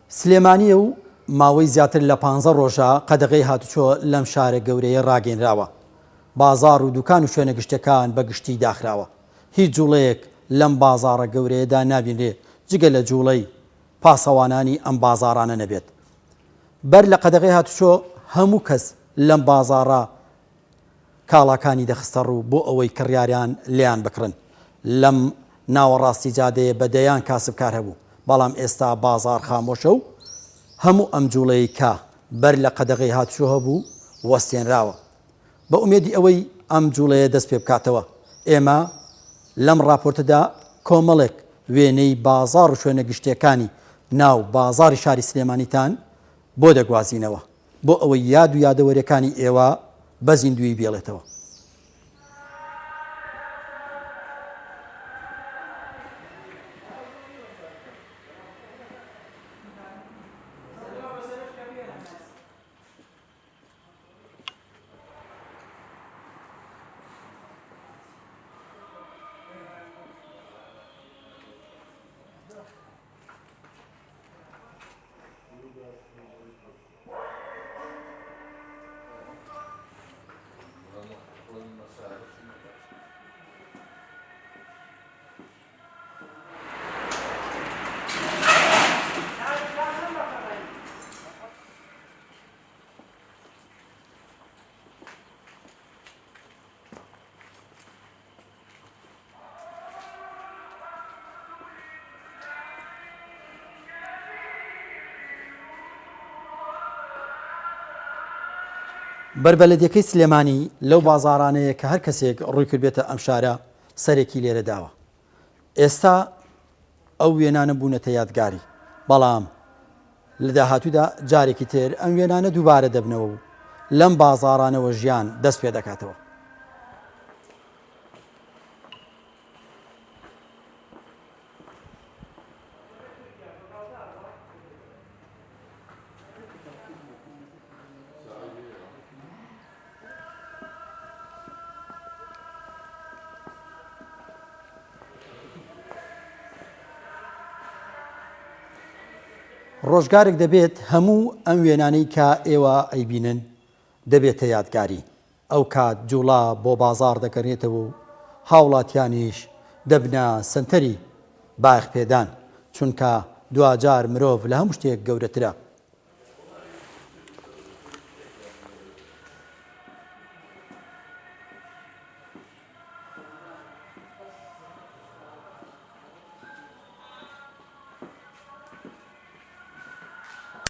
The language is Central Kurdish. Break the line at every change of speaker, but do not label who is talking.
سلێمانیە و ماوەی زیاتر لە 15 ڕۆژە قەدەغەی هاتوچۆ لەم شارە گەورەیە ڕاگەنراوە. بازار و دوکان و شوێنە گشتەکان بە گشتی داخراوە. هیچ جوڵەیەک لەم بازارە گەورەیەدا نابینرێ جگە لە جوڵەی پاسەوانانی ئەم بازارانە نەبێت. بەر لە قەدەغەی هاتوچۆ هەموو کەس لەم بازارە کاڵاکانی دەخستە ڕوو بۆ ئەوەی کڕیاریان لیان بکڕن. لەم ناوەڕاستی جادەیە بەدەیان کاسبکار هەبوو، بەڵام ئێستا بازار خامۆشە و هەموو ئەم جوڵەی کە بەر لە قەدەغەی هاتوچۆ هەبوو وەستێنراوە. بە ئومێدی ئەوەی ئەم جوڵەیە دەست پێ بکاتەوە، ئێمە لەم راپۆرتەدا کۆمەڵێک وێنەی بازار و شوێنە گشتیەکانی ناو بازاری شاری سلێمانیتان بۆ دەگوازینەوە بۆ ئەوەی یاد و یادەوەریەکانی ئێوە بە زیندوی بێڵێتەوە. بەربەلەدیەکەی سلێمانی لەو بازارانەیە کە هەر کەسێک ڕووی کردبێتە ئەم شارە سەرێکی لێرە داوە. ئێستا ئەو وێنانە بوونەتە یادگاری، بەڵام لە داهاتوودا جارێکی تر ئەم وێنانە دووبارە دەبنەوە و لەم بازارانەوە ژیان دەست پێ دەکاتەوە. ڕۆژگارێک دەبێت هەموو ئەم وێنانەی کە ئێوە ئەیبینن دەبێتە یادگاری. ئەو کات جوڵا بۆ بازار دەکەڕێتەوە و هاوڵاتیانیش دەبنە سنتەری باخپێدان، چونکە دوجار مرۆڤ لە هەموو شتێک گەورەترە.